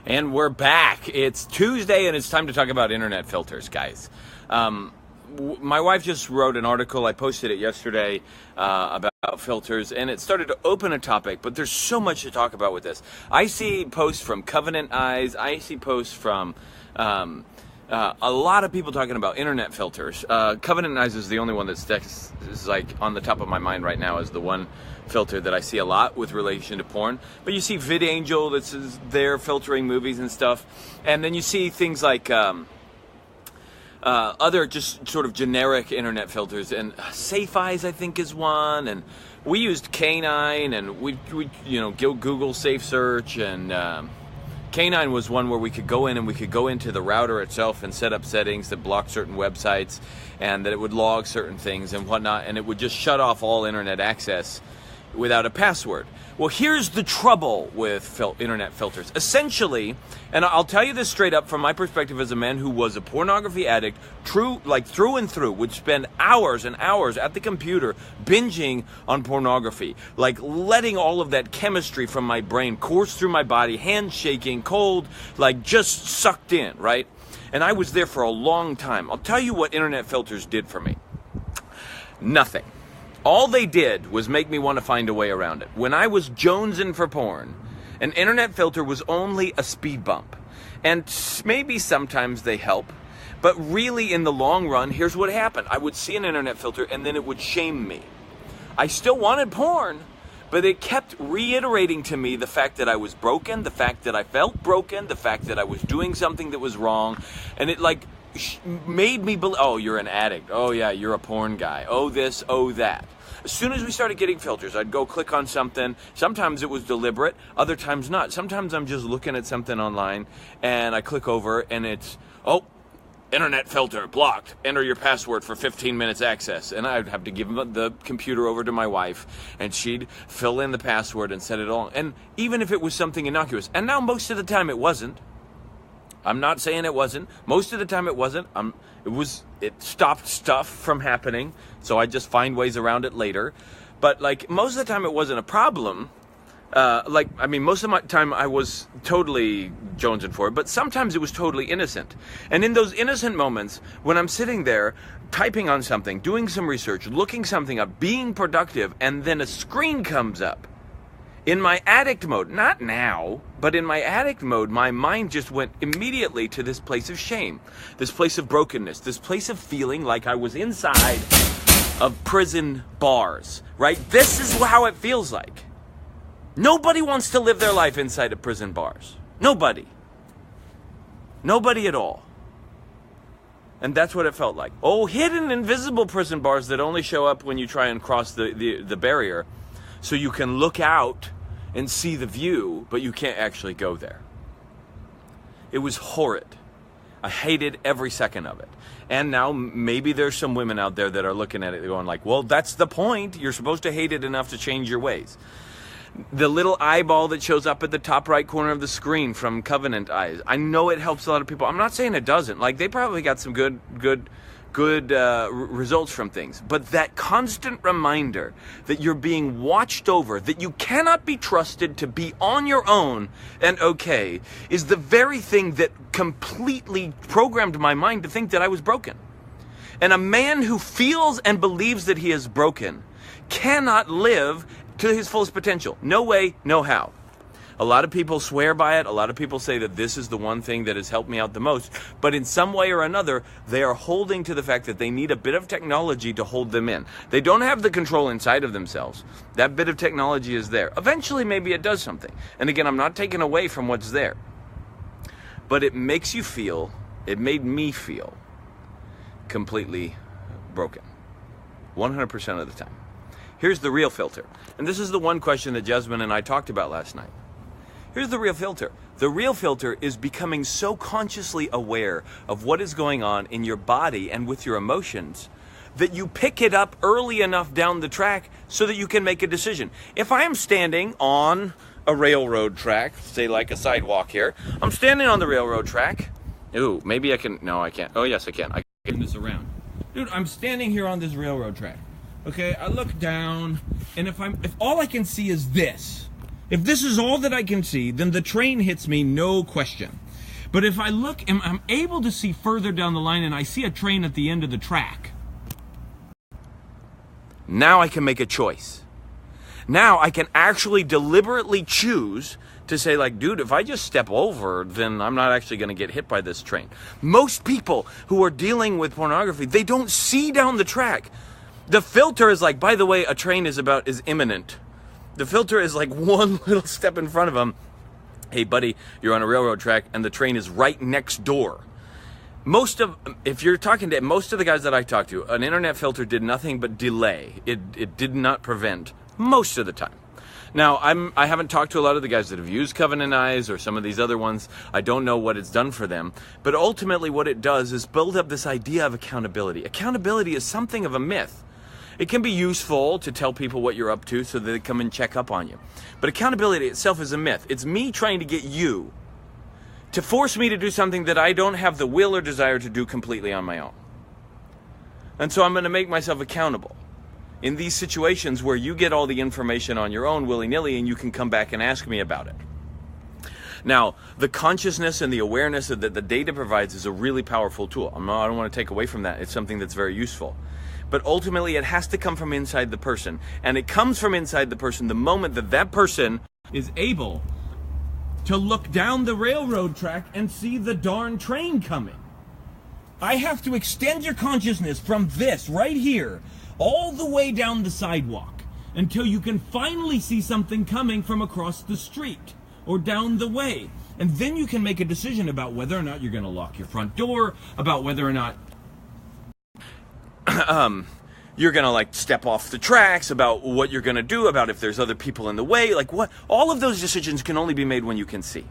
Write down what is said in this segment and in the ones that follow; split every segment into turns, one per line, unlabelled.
And we're back. It's Tuesday, and it's time to talk about internet filters, guys. My wife just wrote an article. I posted it yesterday about filters, and it started to open a topic, but there's so much to talk about with this. I see posts from Covenant Eyes. I see posts from a lot of people talking about internet filters. Covenant Eyes is the only one that is like on the top of my mind right now, is the one filter that I see a lot with relation to porn. But you see VidAngel that's there filtering movies and stuff, and then you see things like other just sort of generic internet filters, and Safe Eyes I think is one, and we used K9, and we Google Safe Search, and K9 was one where we could go in and we could go into the router itself and set up settings that block certain websites, and that it would log certain things and whatnot, and it would just shut off all internet access without a password. Well, here's the trouble with internet filters. Essentially, and I'll tell you this straight up from my perspective as a man who was a pornography addict, through and through, would spend hours and hours at the computer binging on pornography, like letting all of that chemistry from my brain course through my body, hands shaking, cold, like just sucked in, right? And I was there for a long time. I'll tell you what internet filters did for me. Nothing. All they did was make me want to find a way around it. When I was jonesing for porn, an internet filter was only a speed bump. And maybe sometimes they help, but really in the long run, here's what happened. I would see an internet filter and then it would shame me. I still wanted porn, but it kept reiterating to me the fact that I was broken, the fact that I felt broken, the fact that I was doing something that was wrong, and it made me believe, oh, you're an addict. Oh yeah, you're a porn guy. Oh this, oh that. As soon as we started getting filters, I'd go click on something. Sometimes it was deliberate, other times not. Sometimes I'm just looking at something online and I click over and it's, oh, internet filter blocked. Enter your password for 15 minutes access. And I'd have to give the computer over to my wife, and she'd fill in the password and set it all. And even if it was something innocuous, and now most of the time it wasn't. I'm not saying it wasn't. Most of the time it wasn't. It stopped stuff from happening, so I just find ways around it later. But most of the time it wasn't a problem. Most of my time I was totally jonesing for it, but sometimes it was totally innocent. And in those innocent moments, when I'm sitting there typing on something, doing some research, looking something up, being productive, and then a screen comes up, in my addict mode, not now, but in my addict mode, my mind just went immediately to this place of shame, this place of brokenness, this place of feeling like I was inside of prison bars, right? This is how it feels like. Nobody wants to live their life inside of prison bars. Nobody. Nobody at all. And that's what it felt like. Oh, hidden, invisible prison bars that only show up when you try and cross the barrier, so you can look out and see the view, but you can't actually go there. It was horrid. I hated every second of it. And now maybe there's some women out there that are looking at it going like, well, that's the point. You're supposed to hate it enough to change your ways. The little eyeball that shows up at the top right corner of the screen from Covenant Eyes, I know it helps a lot of people. I'm not saying it doesn't. They probably got some good results from things, but that constant reminder that you're being watched over, that you cannot be trusted to be on your own and okay, is the very thing that completely programmed my mind to think that I was broken. And a man who feels and believes that he is broken cannot live to his fullest potential. No way, no how. A lot of people swear by it. A lot of people say that this is the one thing that has helped me out the most. But in some way or another, they are holding to the fact that they need a bit of technology to hold them in. They don't have the control inside of themselves. That bit of technology is there. Eventually, maybe it does something. And again, I'm not taking away from what's there. But it makes you feel, it made me feel completely broken. 100% of the time. Here's the real filter. And this is the one question that Jasmine and I talked about last night. Here's the real filter. The real filter is becoming so consciously aware of what is going on in your body and with your emotions that you pick it up early enough down the track so that you can make a decision. If I am standing on a railroad track, say like a sidewalk here, I'm standing on the railroad track. Ooh, maybe I can, no I can't. Oh yes I can. I can turn this around. Dude, I'm standing here on this railroad track. Okay, I look down, and if all I can see is this,
If this is all that I can see, then the train hits me, no question. But if I look and I'm able to see further down the line and I see a train at the end of the track,
now I can make a choice. Now I can actually deliberately choose to say, like, dude, if I just step over, then I'm not actually going to get hit by this train. Most people who are dealing with pornography, they don't see down the track. The filter is like, by the way, a train is imminent. The filter is like one little step in front of them. Hey, buddy, you're on a railroad track and the train is right next door. If you're talking to most of the guys that I talk to, an internet filter did nothing but delay. It did not prevent most of the time. Now, I haven't talked to a lot of the guys that have used Covenant Eyes or some of these other ones. I don't know what it's done for them. But ultimately what it does is build up this idea of accountability. Accountability is something of a myth. It can be useful to tell people what you're up to so that they come and check up on you. But accountability itself is a myth. It's me trying to get you to force me to do something that I don't have the will or desire to do completely on my own. And so I'm going to make myself accountable in these situations where you get all the information on your own willy-nilly and you can come back and ask me about it. Now, the consciousness and the awareness that the data provides is a really powerful tool. I don't want to take away from that. It's something that's very useful. But ultimately, it has to come from inside the person. And it comes from inside the person the moment that that person
is able to look down the railroad track and see the darn train coming. I have to extend your consciousness from this right here all the way down the sidewalk until you can finally see something coming from across the street or down the way. And then you can make a decision about whether or not you're going to lock your front door, about whether or not
you're going to like step off the tracks, about what you're going to do, about if there's other people in the way, like what. All of those decisions can only be made when you can see.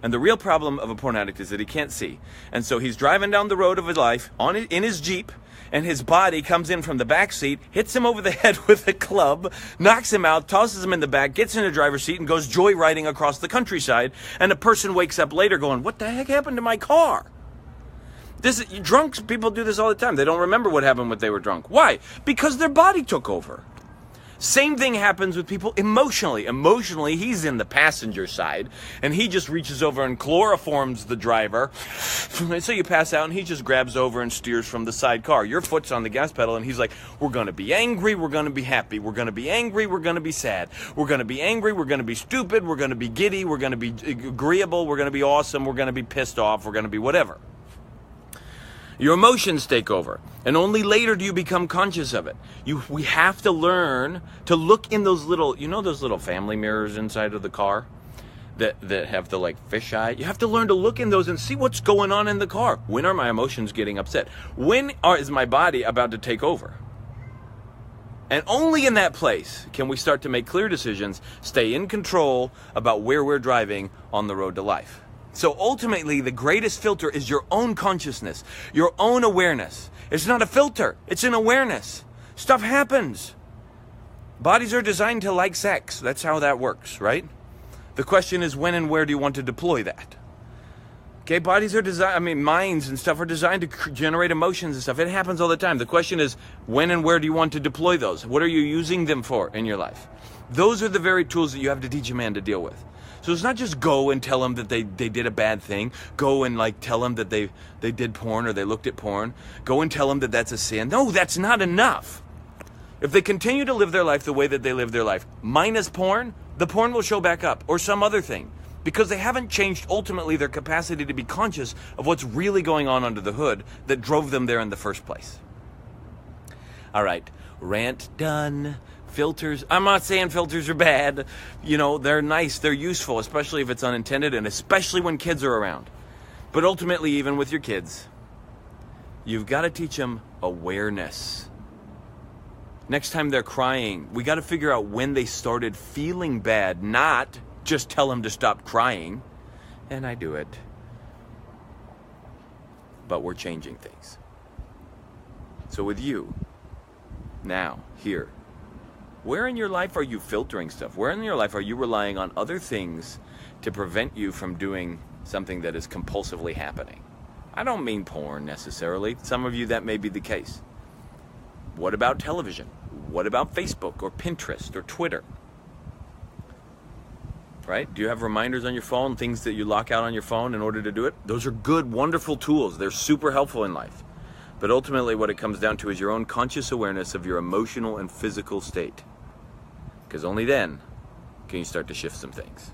And the real problem of a porn addict is that he can't see. And so he's driving down the road of his life in his Jeep, and his body comes in from the back seat, hits him over the head with a club, knocks him out, tosses him in the back, gets in the driver's seat, and goes joyriding across the countryside. And a person wakes up later going, what the heck happened to my car? Drunks, people do this all the time. They don't remember what happened when they were drunk. Why? Because their body took over. Same thing happens with people emotionally. Emotionally, he's in the passenger side, and he just reaches over and chloroforms the driver. So you pass out, and he just grabs over and steers from the side car. Your foot's on the gas pedal, and he's like, we're going to be angry, we're going to be happy, we're going to be angry, we're going to be sad, we're going to be angry, we're going to be stupid, we're going to be giddy, we're going to be agreeable, we're going to be awesome, we're going to be pissed off, we're going to be whatever. Your emotions take over, and only later do you become conscious of it. We have to learn to look in those little, those little family mirrors inside of the car that have the like fisheye. You have to learn to look in those and see what's going on in the car. When are my emotions getting upset? When is my body about to take over? And only in that place can we start to make clear decisions, stay in control about where we're driving on the road to life. So ultimately, the greatest filter is your own consciousness, your own awareness. It's not a filter, it's an awareness. Stuff happens. Bodies are designed to like sex. That's how that works, right? The question is, when and where do you want to deploy that? Okay, bodies are designed, minds and stuff are designed to generate emotions and stuff. It happens all the time. The question is, when and where do you want to deploy those? What are you using them for in your life? Those are the very tools that you have to teach a man to deal with. So it's not just go and tell them that they did a bad thing. Go and like tell them that they did porn or they looked at porn. Go and tell them that that's a sin. No, that's not enough. If they continue to live their life the way that they live their life, minus porn, the porn will show back up or some other thing. Because they haven't changed ultimately their capacity to be conscious of what's really going on under the hood that drove them there in the first place. All right, rant done. Filters, I'm not saying filters are bad. They're nice, they're useful, especially if it's unintended and especially when kids are around. But ultimately, even with your kids, you've got to teach them awareness. Next time they're crying, we got to figure out when they started feeling bad, not just tell them to stop crying. And I do it. But we're changing things. So with you, now, here, where in your life are you filtering stuff? Where in your life are you relying on other things to prevent you from doing something that is compulsively happening? I don't mean porn necessarily. Some of you, that may be the case. What about television? What about Facebook or Pinterest or Twitter? right? Do you have reminders on your phone, things that you lock out on your phone in order to do it? Those are good, wonderful tools. They're super helpful in life. But ultimately what it comes down to is your own conscious awareness of your emotional and physical state. Because only then can you start to shift some things.